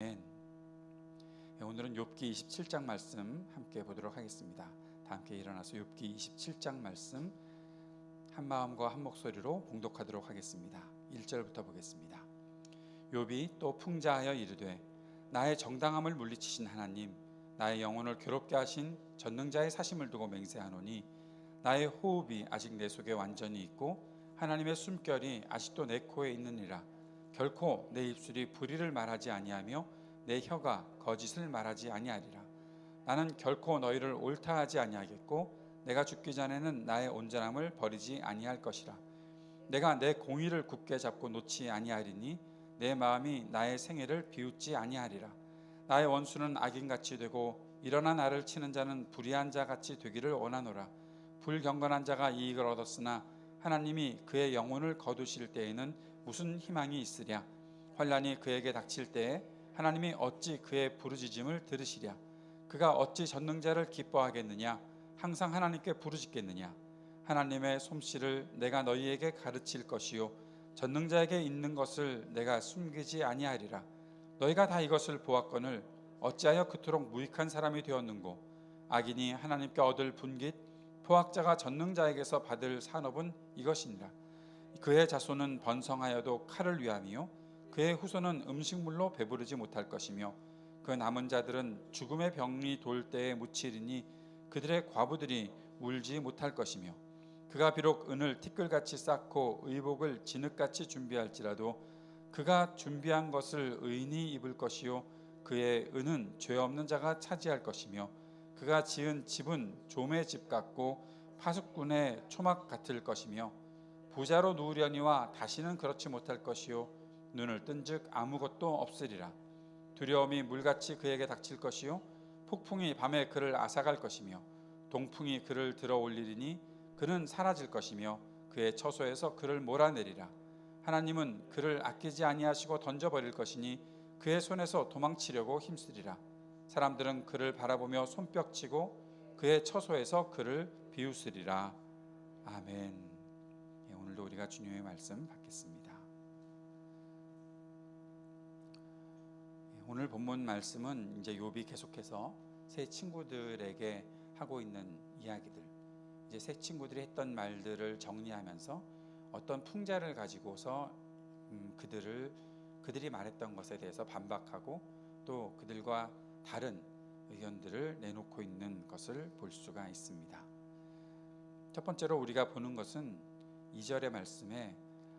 네, 오늘은 욥기 27장 말씀 함께 보도록 하겠습니다. 다 함께 일어나서 욥기 27장 말씀 한 마음과 한 목소리로 봉독하도록 하겠습니다. 1절부터 보겠습니다. 욥이 또 풍자하여 이르되 나의 정당함을 물리치신 하나님, 나의 영혼을 괴롭게 하신 전능자의 사심을 두고 맹세하노니 나의 호흡이 아직 내 속에 완전히 있고 하나님의 숨결이 아직도 내 코에 있느니라. 결코 내 입술이 불의를 말하지 아니하며 내 혀가 거짓을 말하지 아니하리라. 나는 결코 너희를 옳다하지 아니하겠고 내가 죽기 전에는 나의 온전함을 버리지 아니할 것이라. 내가 내 공의를 굳게 잡고 놓지 아니하리니 내 마음이 나의 생애를 비웃지 아니하리라. 나의 원수는 악인같이 되고 일어나 나를 치는 자는 불의한 자같이 되기를 원하노라. 불경건한 자가 이익을 얻었으나 하나님이 그의 영혼을 거두실 때에는 무슨 희망이 있으랴. 환난이 그에게 닥칠 때에 하나님이 어찌 그의 부르짖음을 들으시랴. 그가 어찌 전능자를 기뻐하겠느냐. 항상 하나님께 부르짖겠느냐. 하나님의 솜씨를 내가 너희에게 가르칠 것이요 전능자에게 있는 것을 내가 숨기지 아니하리라. 너희가 다 이것을 보았거늘 어찌하여 그토록 무익한 사람이 되었는고. 악인이 하나님께 얻을 분깃 포악자가 전능자에게서 받을 산업은 이것이니라. 그의 자손은 번성하여도 칼을 위함이요 그의 후손은 음식물로 배부르지 못할 것이며 그 남은 자들은 죽음의 병이 돌 때에 묻히리니 그들의 과부들이 울지 못할 것이며 그가 비록 은을 티끌같이 쌓고 의복을 진흙같이 준비할지라도 그가 준비한 것을 의인이 입을 것이요 그의 은은 죄 없는 자가 차지할 것이며 그가 지은 집은 좀의 집 같고 파수꾼의 초막 같을 것이며 부자로 누우려니와 다시는 그렇지 못할 것이요 눈을 뜬즉 아무것도 없으리라. 두려움이 물같이 그에게 닥칠 것이요 폭풍이 밤에 그를 앗아갈 것이며 동풍이 그를 들어 올리리니 그는 사라질 것이며 그의 처소에서 그를 몰아내리라. 하나님은 그를 아끼지 아니하시고 던져버릴 것이니 그의 손에서 도망치려고 힘쓰리라. 사람들은 그를 바라보며 손뼉치고 그의 처소에서 그를 비웃으리라. 아멘. 오늘도 우리가 주님의 말씀 받겠습니다. 오늘 본문 말씀은 이제 욥이 계속해서 세 친구들에게 하고 있는 이야기들, 이제 세 친구들이 했던 말들을 정리하면서 어떤 풍자를 가지고서 그들이 말했던 것에 대해서 반박하고 또 그들과 다른 의견들을 내놓고 있는 것을 볼 수가 있습니다. 첫 번째로 우리가 보는 것은 2절의 말씀에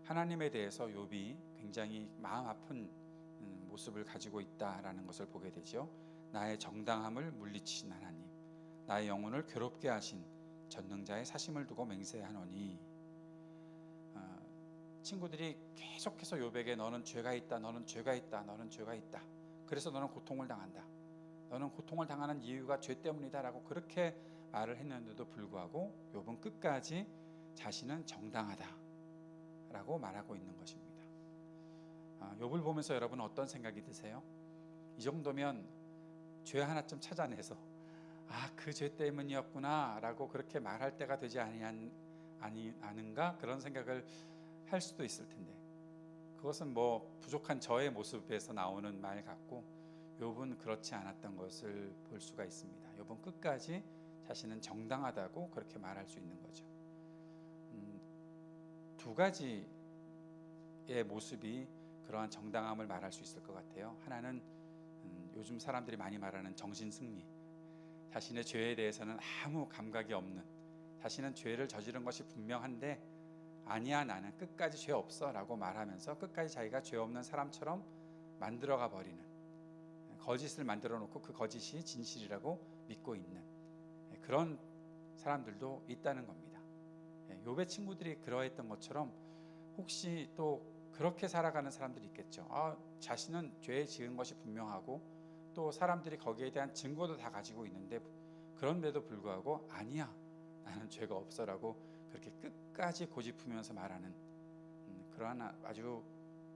하나님에 대해서 욥이 굉장히 마음 아픈 모습을 가지고 있다라는 것을 보게 되죠. 나의 정당함을 물리치신 하나님, 나의 영혼을 괴롭게 하신 전능자의 사심을 두고 맹세하노니. 친구들이 계속해서 욥에게 너는 죄가 있다, 너는 죄가 있다, 너는 죄가 있다. 그래서 너는 고통을 당한다. 너는 고통을 당하는 이유가 죄 때문이다라고 그렇게 말을 했는데도 불구하고 욥은 끝까지 자신은 정당하다라고 말하고 있는 것입니다. 욥을 보면서 여러분 어떤 생각이 드세요? 이 정도면 죄 하나쯤 찾아내서 그 죄 때문이었구나라고 그렇게 말할 때가 되지 아닌가 그런 생각을 할 수도 있을 텐데, 그것은 뭐 부족한 저의 모습에서 나오는 말 같고 욥은 그렇지 않았던 것을 볼 수가 있습니다. 욥은 끝까지 자신은 정당하다고 그렇게 말할 수 있는 거죠. 두 가지의 모습이 그러한 정당함을 말할 수 있을 것 같아요. 하나는 요즘 사람들이 많이 말하는 정신승리, 자신의 죄에 대해서는 아무 감각이 없는, 자신은 죄를 저지른 것이 분명한데 아니야 나는 끝까지 죄 없어 라고 말하면서 끝까지 자기가 죄 없는 사람처럼 만들어가 버리는, 거짓을 만들어 놓고 그 거짓이 진실이라고 믿고 있는 그런 사람들도 있다는 겁니다. 욥의 친구들이 그러했던 것처럼 혹시 또 그렇게 살아가는 사람들이 있겠죠. 자신은 죄 지은 것이 분명하고 또 사람들이 거기에 대한 증거도 다 가지고 있는데 그런데도 불구하고 아니야 나는 죄가 없어라고 그렇게 끝까지 고집하면서 말하는 그러한 아주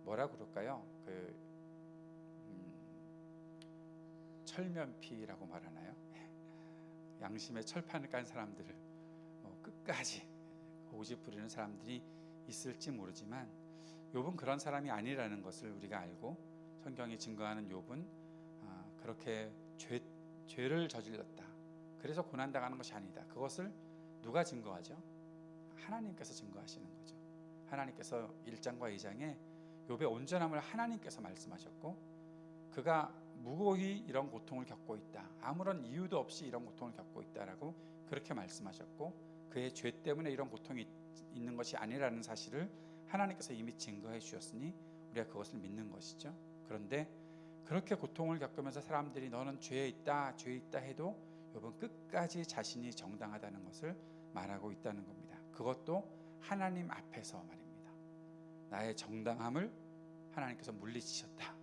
뭐라 그럴까요? 철면피라고 말하나요? 양심의 철판을 깐 사람들을 끝까지 고집 부리는 사람들이 있을지 모르지만 욥은 그런 사람이 아니라는 것을 우리가 알고 성경이 증거하는 욥은 그렇게 죄를 저질렀다. 그래서 고난당하는 것이 아니다. 그것을 누가 증거하죠? 하나님께서 증거하시는 거죠. 하나님께서 1장과 2장에 욥의 온전함을 하나님께서 말씀하셨고, 그가 무고히 이런 고통을 겪고 있다, 아무런 이유도 없이 이런 고통을 겪고 있다라고 그렇게 말씀하셨고, 그의 죄 때문에 이런 고통이 있는 것이 아니라는 사실을 하나님께서 이미 증거해 주셨으니 우리가 그것을 믿는 것이죠. 그런데 그렇게 고통을 겪으면서 사람들이 너는 죄에 있다, 죄에 있다 해도 욥은 끝까지 자신이 정당하다는 것을 말하고 있다는 겁니다. 그것도 하나님 앞에서 말입니다. 나의 정당함을 하나님께서 물리치셨다.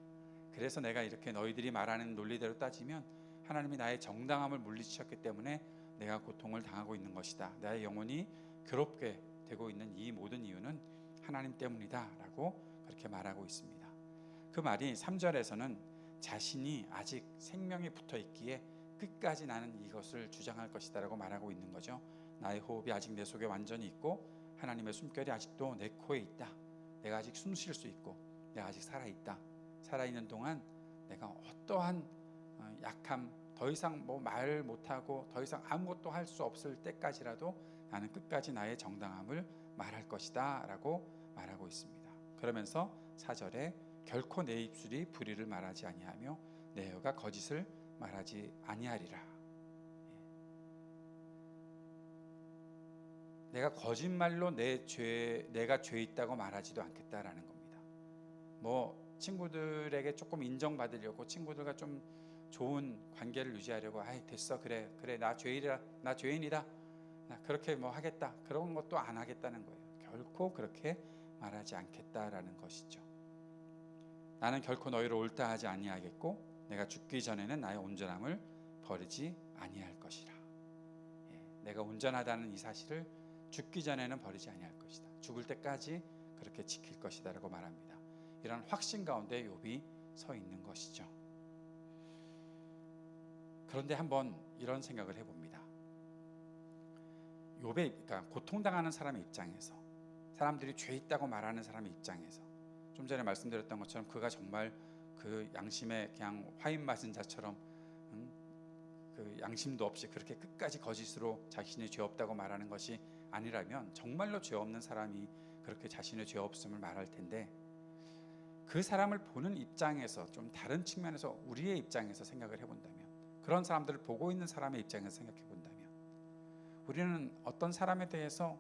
그래서 내가 이렇게 너희들이 말하는 논리대로 따지면 하나님이 나의 정당함을 물리치셨기 때문에 내가 고통을 당하고 있는 것이다. 나의 영혼이 괴롭게 되고 있는 이 모든 이유는 하나님 때문이다 라고 그렇게 말하고 있습니다. 그 말이 3절에서는 자신이 아직 생명이 붙어 있기에 끝까지 나는 이것을 주장할 것이다 라고 말하고 있는 거죠. 나의 호흡이 아직 내 속에 완전히 있고 하나님의 숨결이 아직도 내 코에 있다. 내가 아직 숨 쉴 수 있고 내가 아직 살아있다. 살아있는 동안 내가 어떠한 약함, 더 이상 말 못하고 더 이상 아무것도 할 수 없을 때까지라도 나는 끝까지 나의 정당함을 말할 것이다 라고 말하고 있습니다. 그러면서 4절에 결코 내 입술이 불의를 말하지 아니하며 내 혀가 거짓을 말하지 아니하리라. 내가 거짓말로 내가 죄 있다고 말하지도 않겠다라는 겁니다. 친구들에게 조금 인정받으려고, 친구들과 좀 좋은 관계를 유지하려고, 됐어, 그래 나 죄인이다, 나 그렇게 하겠다, 그런 것도 안 하겠다는 거예요. 결코 그렇게 말하지 않겠다라는 것이죠. 나는 결코 너희를 옳다 하지 아니하겠고 내가 죽기 전에는 나의 온전함을 버리지 아니할 것이라. 내가 온전하다는 이 사실을 죽기 전에는 버리지 아니할 것이다. 죽을 때까지 그렇게 지킬 것이다 라고 말합니다. 이런 확신 가운데 욥이 서 있는 것이죠. 그런데 한번 이런 생각을 해봅니다. 그러니까 고통당하는 사람의 입장에서, 사람들이 죄 있다고 말하는 사람의 입장에서, 좀 전에 말씀드렸던 것처럼 그가 정말 그 양심에 그냥 화인 맞은 자처럼 그 양심도 없이 그렇게 끝까지 거짓으로 자신이 죄 없다고 말하는 것이 아니라면 정말로 죄 없는 사람이 그렇게 자신의 죄 없음을 말할 텐데, 그 사람을 보는 입장에서 좀 다른 측면에서 우리의 입장에서 생각을 해본다면, 그런 사람들을 보고 있는 사람의 입장에서 생각해 본다면, 우리는 어떤 사람에 대해서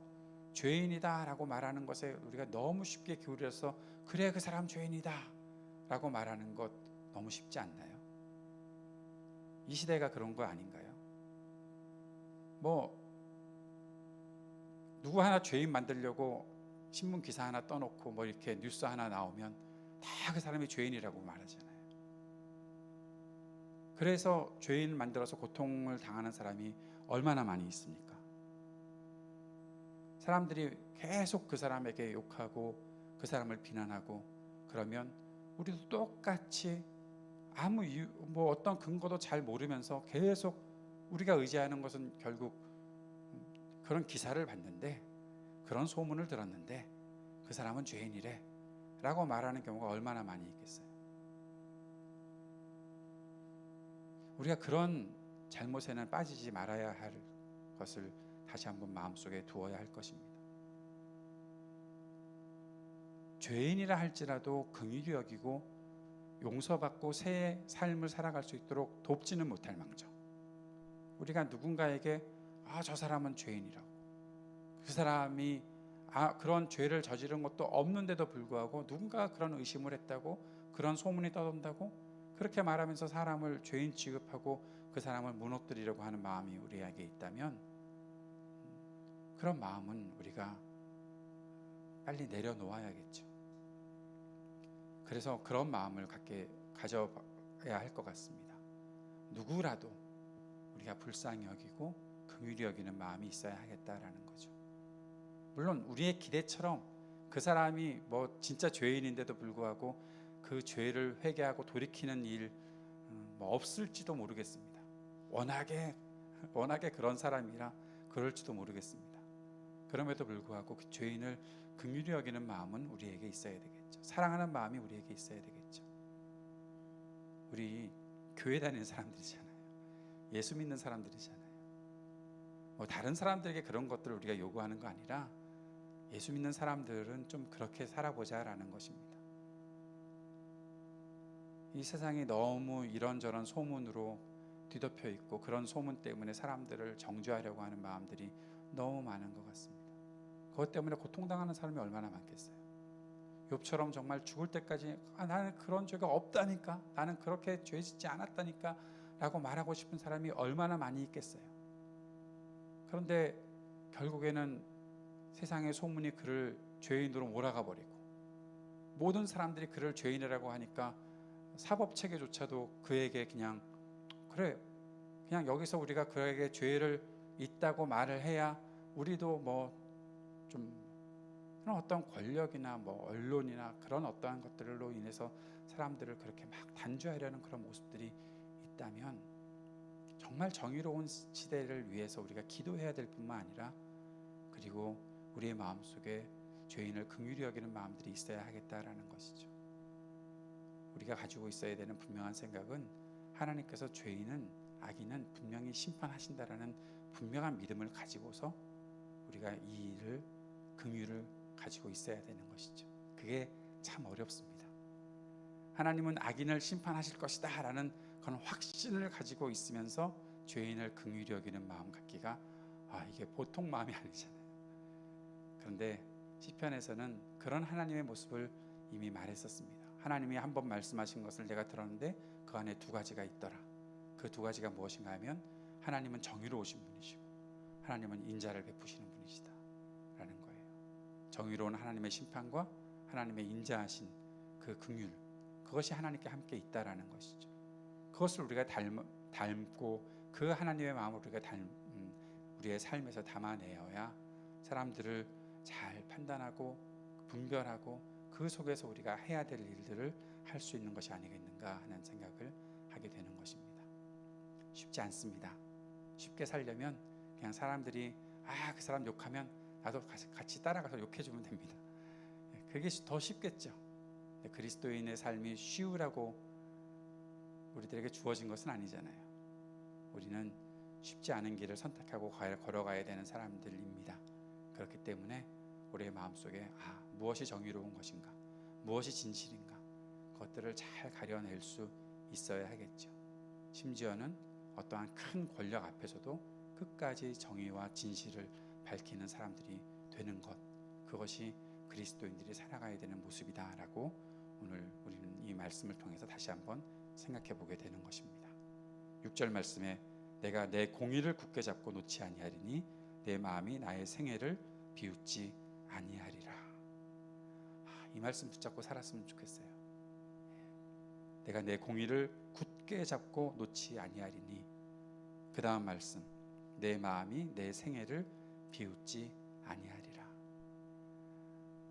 죄인이다 라고 말하는 것에 우리가 너무 쉽게 기울여서 그래 그 사람 죄인이다 라고 말하는 것 너무 쉽지 않나요? 이 시대가 그런 거 아닌가요? 누구 하나 죄인 만들려고 신문 기사 하나 떠놓고 이렇게 뉴스 하나 나오면 다 그 사람이 죄인이라고 말하잖아요. 그래서 죄인 만들어서 고통을 당하는 사람이 얼마나 많이 있습니까? 사람들이 계속 그 사람에게 욕하고 그 사람을 비난하고 그러면 우리도 똑같이 아무 이유, 어떤 근거도 잘 모르면서 계속 우리가 의지하는 것은 결국 그런 기사를 봤는데, 그런 소문을 들었는데 그 사람은 죄인이래 라고 말하는 경우가 얼마나 많이 있겠어요. 우리가 그런 잘못에는 빠지지 말아야 할 것을 다시 한번 마음속에 두어야 할 것입니다. 죄인이라 할지라도 긍휼히 여기고 용서받고 새 삶을 살아갈 수 있도록 돕지는 못할 망정, 우리가 누군가에게 저 사람은 죄인이라고, 그 사람이 그런 죄를 저지른 것도 없는데도 불구하고 누군가가 그런 의심을 했다고, 그런 소문이 떠돈다고 그렇게 말하면서 사람을 죄인 취급하고 그 사람을 무너뜨리려고 하는 마음이 우리에게 있다면, 그런 마음은 우리가 빨리 내려놓아야겠죠. 그래서 그런 마음을 가져야 할 것 같습니다. 누구라도 우리가 불쌍히 여기고 긍휼히 여기는 마음이 있어야 하겠다라는 거죠. 물론 우리의 기대처럼 그 사람이 진짜 죄인인데도 불구하고 그 죄를 회개하고 돌이키는 일 없을지도 모르겠습니다. 워낙에 그런 사람이라 그럴지도 모르겠습니다. 그럼에도 불구하고 그 죄인을 긍휼히 여기는 마음은 우리에게 있어야 되겠죠. 사랑하는 마음이 우리에게 있어야 되겠죠. 우리 교회 다니는 사람들이잖아요. 예수 믿는 사람들이잖아요. 뭐 다른 사람들에게 그런 것들을 우리가 요구하는 거 아니라 예수 믿는 사람들은 좀 그렇게 살아보자라는 것입니다. 이 세상이 너무 이런저런 소문으로 뒤덮여 있고 그런 소문 때문에 사람들을 정죄하려고 하는 마음들이 너무 많은 것 같습니다. 그것 때문에 고통당하는 사람이 얼마나 많겠어요. 욥처럼 정말 죽을 때까지 나는 그런 죄가 없다니까, 나는 그렇게 죄 짓지 않았다니까 라고 말하고 싶은 사람이 얼마나 많이 있겠어요. 그런데 결국에는 세상의 소문이 그를 죄인으로 몰아가 버리고 모든 사람들이 그를 죄인이라고 하니까 사법체계조차도 그에게 그냥 그래, 그냥 여기서 우리가 그에게 죄를 있다고 말을 해야 우리도 뭐 좀 그런 어떤 권력이나 뭐 언론이나 그런 어떠한 것들로 인해서 사람들을 그렇게 막 단죄하려는 그런 모습들이 있다면 정말 정의로운 시대를 위해서 우리가 기도해야 될 뿐만 아니라 그리고 우리의 마음속에 죄인을 긍휼히 여기는 마음들이 있어야 하겠다라는 것이죠. 우리가 가지고 있어야 되는 분명한 생각은 하나님께서 죄인은 악인은 분명히 심판하신다라는 분명한 믿음을 가지고서 우리가 이 일을 긍휼을 가지고 있어야 되는 것이죠. 그게 참 어렵습니다. 하나님은 악인을 심판하실 것이다 라는 그런 확신을 가지고 있으면서 죄인을 긍휼히 여기는 마음 갖기가 이게 보통 마음이 아니잖아요. 그런데 시편에서는 그런 하나님의 모습을 이미 말했었습니다. 하나님이 한번 말씀하신 것을 내가 들었는데 그 안에 두 가지가 있더라. 그 두 가지가 무엇인가 하면 하나님은 정의로우신 분이시고 하나님은 인자를 베푸시는 분이시다 라는 거예요. 정의로운 하나님의 심판과 하나님의 인자하신 그 긍휼, 그것이 하나님께 함께 있다라는 것이죠. 그것을 우리가 닮고 그 하나님의 마음을 우리가 우리의 삶에서 담아내어야 사람들을 잘 판단하고 분별하고 그 속에서 우리가 해야 될 일들을 할 수 있는 것이 아니겠는가 하는 생각을 하게 되는 것입니다. 쉽지 않습니다. 쉽게 살려면 그냥 사람들이 그 사람 욕하면 나도 같이 따라가서 욕해주면 됩니다. 그게 더 쉽겠죠. 그리스도인의 삶이 쉬우라고 우리들에게 주어진 것은 아니잖아요. 우리는 쉽지 않은 길을 선택하고 걸어가야 되는 사람들입니다. 그렇기 때문에 우리의 마음속에 무엇이 정의로운 것인가, 무엇이 진실인가, 그것들을 잘 가려낼 수 있어야 하겠죠. 심지어는 어떠한 큰 권력 앞에서도 끝까지 정의와 진실을 밝히는 사람들이 되는 것, 그것이 그리스도인들이 살아가야 되는 모습이다라고 오늘 우리는 이 말씀을 통해서 다시 한번 생각해 보게 되는 것입니다. 6절 말씀에 내가 내 공의를 굳게 잡고 놓지 아니하리니 내 마음이 나의 생애를 비웃지 아니하리라. 이 말씀 붙잡고 살았으면 좋겠어요. 내가 내 공의를 굳게 잡고 놓지 아니하리니, 그 다음 말씀, 내 마음이 내 생애를 비웃지 아니하리라.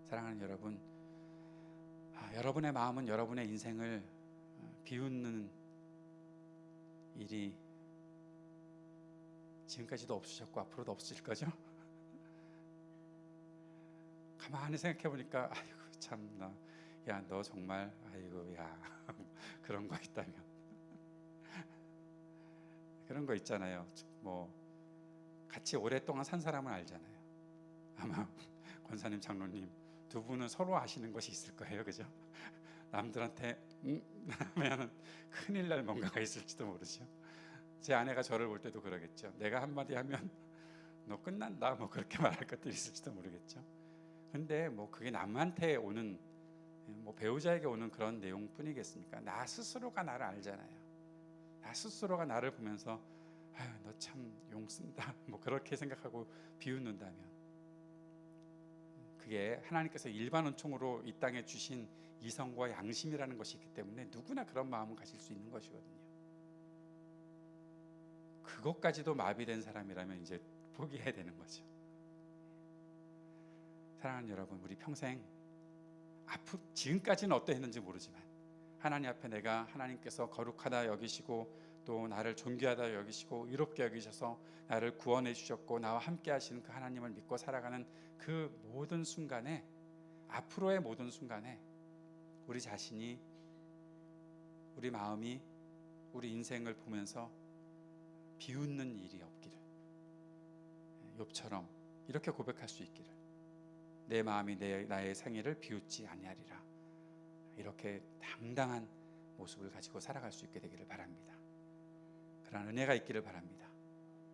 사랑하는 여러분, 여러분의 마음은 여러분의 인생을 비웃는 일이 지금까지도 없으셨고 앞으로도 없으실 거죠? 가만히 생각해 보니까 아이고 참나, 야 너 정말 아이고 야 그런 거 있다면 그런 거 있잖아요. 뭐 같이 오랫동안 산 사람은 알잖아요. 아마 권사님, 장로님 두 분은 서로 아시는 것이 있을 거예요, 그죠? 남들한테 하면 큰일 날 뭔가가 있을지도 모르죠. 제 아내가 저를 볼 때도 그러겠죠. 내가 한마디 하면 너 끝난다 뭐 그렇게 말할 것들이 있을지도 모르겠죠. 근데 뭐 그게 남한테 오는, 뭐 배우자에게 오는 그런 내용뿐이겠습니까? 나 스스로가 나를 알잖아요. 나 스스로가 나를 보면서 너 참 용 쓴다 뭐 그렇게 생각하고 비웃는다면, 그게 하나님께서 일반 은총으로 이 땅에 주신 이성과 양심이라는 것이 있기 때문에 누구나 그런 마음을 가질 수 있는 것이거든요. 그것까지도 마비된 사람이라면 이제 포기해야 되는 거죠. 사랑하는 여러분, 우리 평생 지금까지는 어떠했는지 모르지만 하나님 앞에 내가 하나님께서 거룩하다 여기시고 또 나를 존귀하다 여기시고 의롭게 여기셔서 나를 구원해 주셨고 나와 함께 하시는 그 하나님을 믿고 살아가는 그 모든 순간에, 앞으로의 모든 순간에 우리 자신이, 우리 마음이 우리 인생을 보면서 비웃는 일이 없기를, 욥처럼 이렇게 고백할 수 있기를, 내 마음이 나의 생애를 비웃지 아니하리라, 이렇게 당당한 모습을 가지고 살아갈 수 있게 되기를 바랍니다. 그런 은혜가 있기를 바랍니다.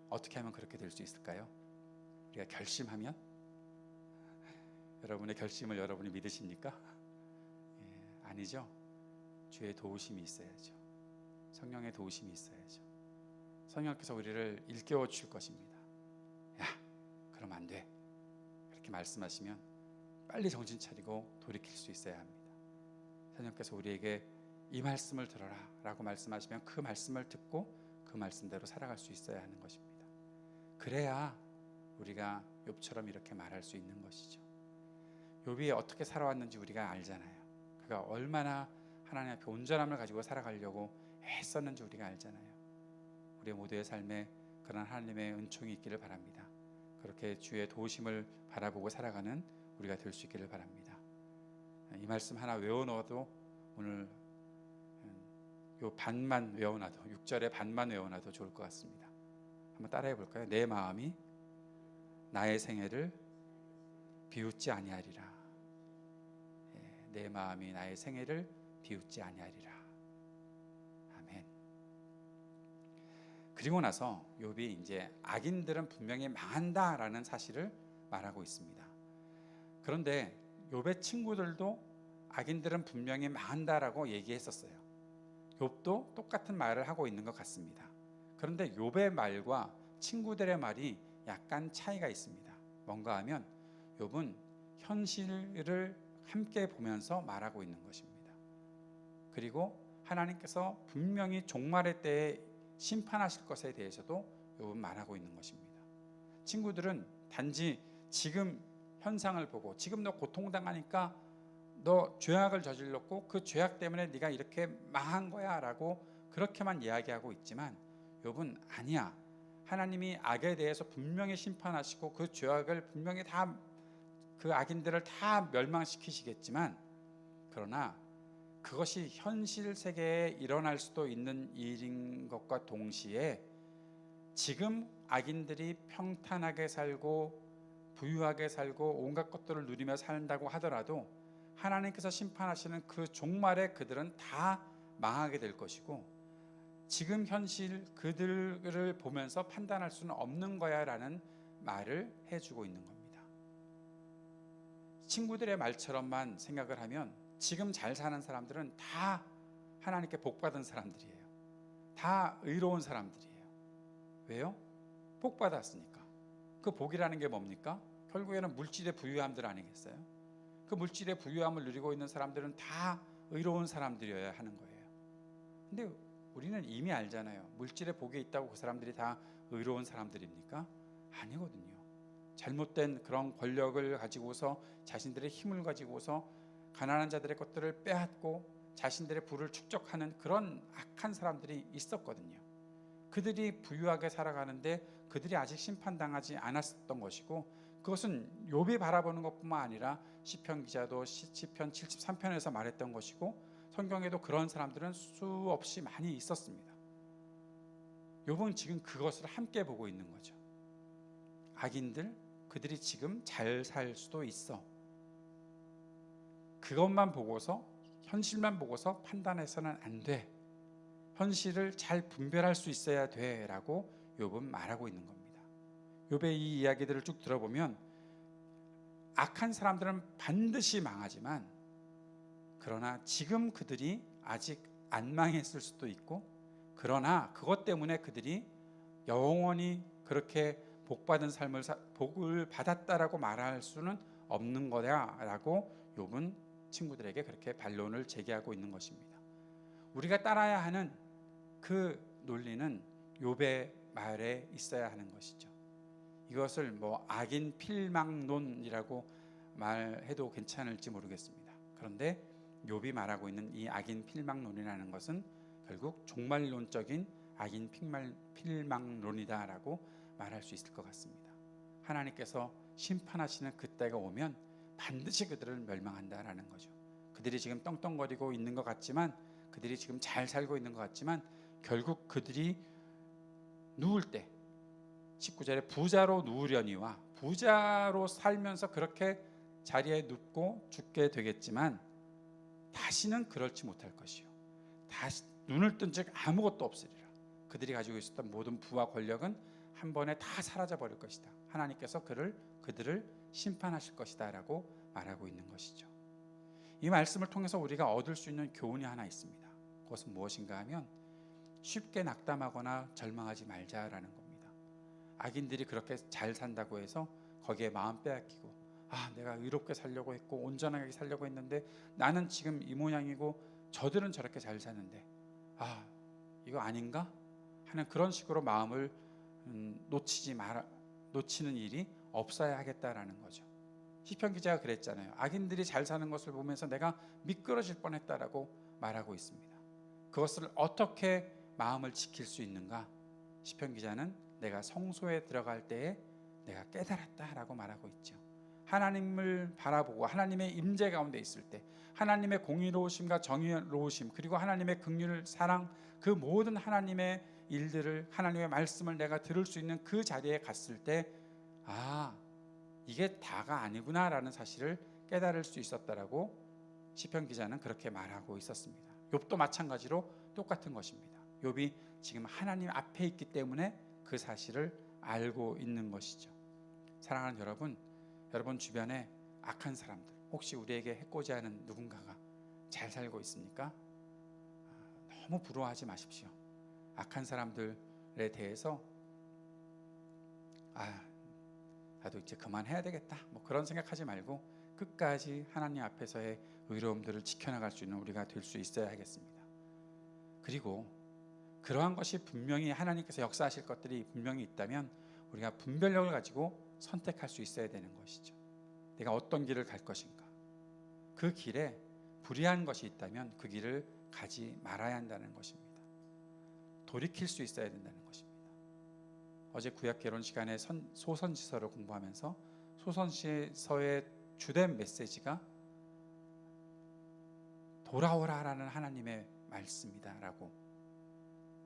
어떻게 하면 그렇게 될 수 있을까요? 우리가 결심하면? 여러분의 결심을 여러분이 믿으십니까? 아니죠. 주의 도우심이 있어야죠. 성령의 도우심이 있어야죠. 성령께서 우리를 일깨워 주실 것입니다. 야, 그러면 안 돼, 그렇게 말씀하시면 빨리 정신 차리고 돌이킬 수 있어야 합니다. 성령께서 우리에게 이 말씀을 들어라 라고 말씀하시면 그 말씀을 듣고 그 말씀대로 살아갈 수 있어야 하는 것입니다. 그래야 우리가 욥처럼 이렇게 말할 수 있는 것이죠. 욥이 어떻게 살아왔는지 우리가 알잖아요. 그가 얼마나 하나님 앞에 온전함을 가지고 살아가려고 애썼는지 우리가 알잖아요. 우리 모두의 삶에 그런 하나님의 은총이 있기를 바랍니다. 그렇게 주의 도우심을 바라보고 살아가는 우리가 될 수 있기를 바랍니다. 이 말씀 하나 외워놓아도, 오늘 요 반만 외워놔도, 6절의 반만 외워놔도 좋을 것 같습니다. 한번 따라해 볼까요? 내 마음이 나의 생애를 비웃지 아니하리라. 내 마음이 나의 생애를 비웃지 아니하리라. 아멘. 그리고 나서 욥이 이제 악인들은 분명히 망한다라는 사실을 말하고 있습니다. 그런데 욥의 친구들도 악인들은 분명히 망한다라고 얘기했었어요. 욥도 똑같은 말을 하고 있는 것 같습니다. 그런데 욥의 말과 친구들의 말이 약간 차이가 있습니다. 뭔가 하면 욥은 현실을 함께 보면서 말하고 있는 것입니다. 그리고 하나님께서 분명히 종말의 때에 심판하실 것에 대해서도 욥은 말하고 있는 것입니다. 친구들은 단지 지금 현상을 보고, 지금 너 고통당하니까 너 죄악을 저질렀고 그 죄악 때문에 네가 이렇게 망한 거야 라고 그렇게만 이야기하고 있지만, 욥은 아니야, 하나님이 악에 대해서 분명히 심판하시고 그 죄악을 분명히 다, 그 악인들을 다 멸망시키시겠지만, 그러나 그것이 현실 세계에 일어날 수도 있는 일인 것과 동시에 지금 악인들이 평탄하게 살고 부유하게 살고 온갖 것들을 누리며 산다고 하더라도 하나님께서 심판하시는 그 종말에 그들은 다 망하게 될 것이고, 지금 현실 그들을 보면서 판단할 수는 없는 거야 라는 말을 해주고 있는 겁니다. 친구들의 말처럼만 생각을 하면 지금 잘 사는 사람들은 다 하나님께 복받은 사람들이에요. 다 의로운 사람들이에요. 왜요? 복받았으니까. 그 복이라는 게 뭡니까? 결국에는 물질의 부유함들 아니겠어요? 그 물질의 부유함을 누리고 있는 사람들은 다 의로운 사람들이어야 하는 거예요. 근데 우리는 이미 알잖아요. 물질의 복이 있다고 그 사람들이 다 의로운 사람들입니까? 아니거든요. 잘못된 그런 권력을 가지고서 자신들의 힘을 가지고서 가난한 자들의 것들을 빼앗고 자신들의 부를 축적하는 그런 악한 사람들이 있었거든요. 그들이 부유하게 살아가는데 그들이 아직 심판당하지 않았던 것이고, 그것은 욥이 바라보는 것뿐만 아니라 시편 기자도 시편 73편에서 말했던 것이고, 성경에도 그런 사람들은 수없이 많이 있었습니다. 욥은 지금 그것을 함께 보고 있는 거죠. 악인들, 그들이 지금 잘 살 수도 있어. 그것만 보고서, 현실만 보고서 판단해서는 안 돼. 현실을 잘 분별할 수 있어야 돼 라고 욥은 말하고 있는 겁니다. 욥의 이 이야기들을 쭉 들어보면 악한 사람들은 반드시 망하지만, 그러나 지금 그들이 아직 안 망했을 수도 있고, 그러나 그것 때문에 그들이 영원히 그렇게 복을 받았다라고 말할 수는 없는 거다라고 욥은 친구들에게 그렇게 반론을 제기하고 있는 것입니다. 우리가 따라야 하는 그 논리는 욥의 말에 있어야 하는 것이죠. 이것을 뭐 악인 필망론이라고 말해도 괜찮을지 모르겠습니다. 그런데 욥이 말하고 있는 이 악인 필망론이라는 것은 결국 종말론적인 악인 필망론이다라고 말할 수 있을 것 같습니다. 하나님께서 심판하시는 그때가 오면 반드시 그들을 멸망한다라는 거죠. 그들이 지금 떵떵거리고 있는 것 같지만, 그들이 지금 잘 살고 있는 것 같지만 결국 그들이 누울 때 19절에 부자로 누우려니와 부자로 살면서 그렇게 자리에 눕고 죽게 되겠지만 다시는 그렇지 못할 것이요 다시 눈을 뜬 즉 아무것도 없으리라. 그들이 가지고 있었던 모든 부와 권력은 한 번에 다 사라져 버릴 것이다. 하나님께서 그들을 심판하실 것이다 라고 말하고 있는 것이죠. 이 말씀을 통해서 우리가 얻을 수 있는 교훈이 하나 있습니다. 그것은 무엇인가 하면 쉽게 낙담하거나 절망하지 말자라는 겁니다. 악인들이 그렇게 잘 산다고 해서 거기에 마음 빼앗기고 내가 의롭게 살려고 했고 온전하게 살려고 했는데 나는 지금 이 모양이고 저들은 저렇게 잘 사는데 이거 아닌가? 하는 그런 식으로 마음을 놓치는 일이 없어야 하겠다라는 거죠. 시편 기자가 그랬잖아요. 악인들이 잘 사는 것을 보면서 내가 미끄러질 뻔했다라고 말하고 있습니다. 그것을 어떻게 마음을 지킬 수 있는가? 시편 기자는 내가 성소에 들어갈 때에 내가 깨달았다라고 말하고 있죠. 하나님을 바라보고 하나님의 임재 가운데 있을 때 하나님의 공의로우심과 정의로우심 그리고 하나님의 긍휼 사랑 그 모든 하나님의 일들을 하나님의 말씀을 내가 들을 수 있는 그 자리에 갔을 때 이게 다가 아니구나라는 사실을 깨달을 수 있었다라고 시편 기자는 그렇게 말하고 있었습니다. 욥도 마찬가지로 똑같은 것입니다. 욥이 지금 하나님 앞에 있기 때문에 그 사실을 알고 있는 것이죠. 사랑하는 여러분 주변에 악한 사람들 혹시 우리에게 해코지 하는 누군가가 잘 살고 있습니까? 너무 부러워하지 마십시오. 악한 사람들에 대해서 나도 이제 그만해야 되겠다 그런 생각하지 말고 끝까지 하나님 앞에서의 의로움들을 지켜나갈 수 있는 우리가 될 수 있어야 하겠습니다. 그리고 그러한 것이 분명히 하나님께서 역사하실 것들이 분명히 있다면 우리가 분별력을 가지고 선택할 수 있어야 되는 것이죠. 내가 어떤 길을 갈 것인가? 그 길에 불의한 것이 있다면 그 길을 가지 말아야 한다는 것입니다. 돌이킬 수 있어야 된다는 것입니다. 어제 구약 개론 시간에 소선지서를 공부하면서 소선지서의 주된 메시지가 돌아오라라는 하나님의 말씀이다라고.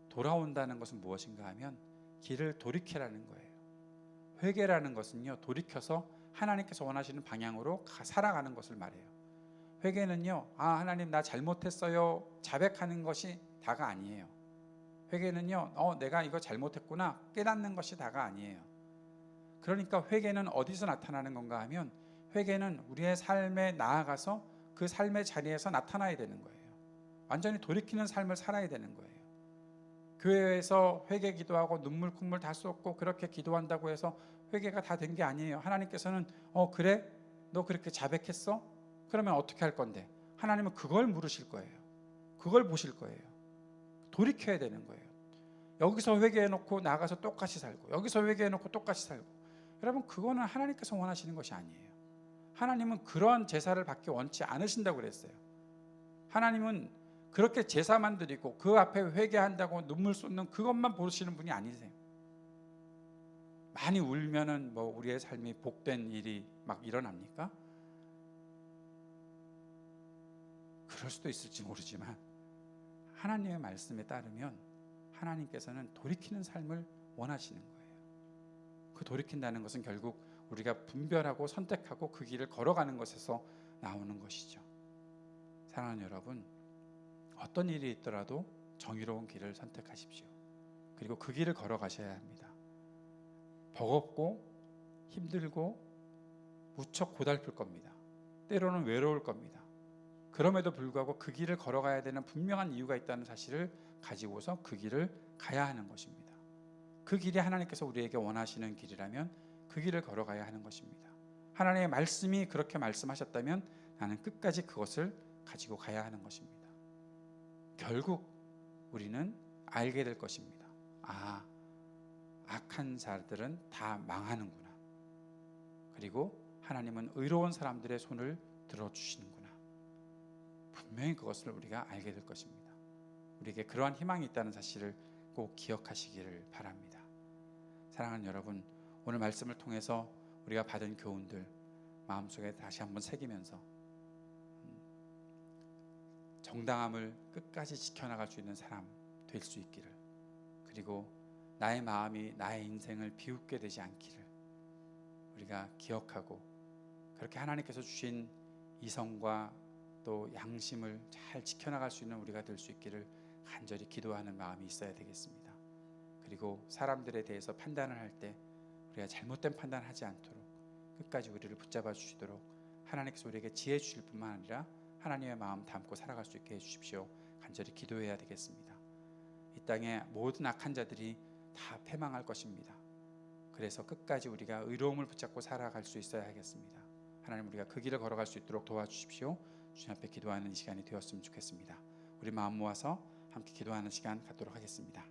돌아온다는 것은 무엇인가 하면 길을 돌이키라는 거예요. 회개라는 것은요, 돌이켜서 하나님께서 원하시는 방향으로 살아가는 것을 말해요. 회개는요, 하나님 나 잘못했어요 자백하는 것이 다가 아니에요. 회개는요, 내가 이거 잘못했구나 깨닫는 것이 다가 아니에요. 그러니까 회개는 어디서 나타나는 건가 하면 회개는 우리의 삶에 나아가서 그 삶의 자리에서 나타나야 되는 거예요. 완전히 돌이키는 삶을 살아야 되는 거예요. 교회에서 회개 기도하고 눈물 콧물 다 쏟고 그렇게 기도한다고 해서 회개가 다 된 게 아니에요. 하나님께서는 그래? 너 그렇게 자백했어? 그러면 어떻게 할 건데? 하나님은 그걸 물으실 거예요. 그걸 보실 거예요. 돌이켜야 되는 거예요. 여기서 회개해놓고 나가서 똑같이 살고 여기서 회개해놓고 똑같이 살고, 여러분 그거는 하나님께서 원하시는 것이 아니에요. 하나님은 그러한 제사를 받기 원치 않으신다고 그랬어요. 하나님은 그렇게 제사만 드리고 그 앞에 회개한다고 눈물 쏟는 그것만 보시는 분이 아니세요. 많이 울면은 우리의 삶이 복된 일이 막 일어납니까? 그럴 수도 있을지 모르지만 하나님의 말씀에 따르면 하나님께서는 돌이키는 삶을 원하시는 거예요. 그 돌이킨다는 것은 결국 우리가 분별하고 선택하고 그 길을 걸어가는 것에서 나오는 것이죠. 사랑하는 여러분, 어떤 일이 있더라도 정의로운 길을 선택하십시오. 그리고 그 길을 걸어가셔야 합니다. 버겁고 힘들고 무척 고달플 겁니다. 때로는 외로울 겁니다. 그럼에도 불구하고 그 길을 걸어가야 되는 분명한 이유가 있다는 사실을 가지고서 그 길을 가야 하는 것입니다. 그 길이 하나님께서 우리에게 원하시는 길이라면 그 길을 걸어가야 하는 것입니다. 하나님의 말씀이 그렇게 말씀하셨다면 나는 끝까지 그것을 가지고 가야 하는 것입니다. 결국 우리는 알게 될 것입니다. 악한 자들은 다 망하는구나. 그리고 하나님은 의로운 사람들의 손을 들어주시는구나. 분명히 그것을 우리가 알게 될 것입니다. 우리에게 그러한 희망이 있다는 사실을 꼭 기억하시기를 바랍니다. 사랑하는 여러분, 오늘 말씀을 통해서 우리가 받은 교훈들 마음속에 다시 한번 새기면서 정당함을 끝까지 지켜나갈 수 있는 사람 될 수 있기를, 그리고 나의 마음이 나의 인생을 비웃게 되지 않기를 우리가 기억하고, 그렇게 하나님께서 주신 이성과 또 양심을 잘 지켜나갈 수 있는 우리가 될 수 있기를 간절히 기도하는 마음이 있어야 되겠습니다. 그리고 사람들에 대해서 판단을 할 때 우리가 잘못된 판단하지 않도록 끝까지 우리를 붙잡아 주시도록 하나님께서 우리에게 지혜 주실 뿐만 아니라 하나님의 마음 담고 살아갈 수 있게 해주십시오. 간절히 기도해야 되겠습니다. 이 땅의 모든 악한 자들이 다 패망할 것입니다. 그래서 끝까지 우리가 의로움을 붙잡고 살아갈 수 있어야 하겠습니다. 하나님, 우리가 그 길을 걸어갈 수 있도록 도와주십시오. 주님 앞에 기도하는 이 시간이 되었으면 좋겠습니다. 우리 마음 모아서 함께 기도하는 시간 갖도록 하겠습니다.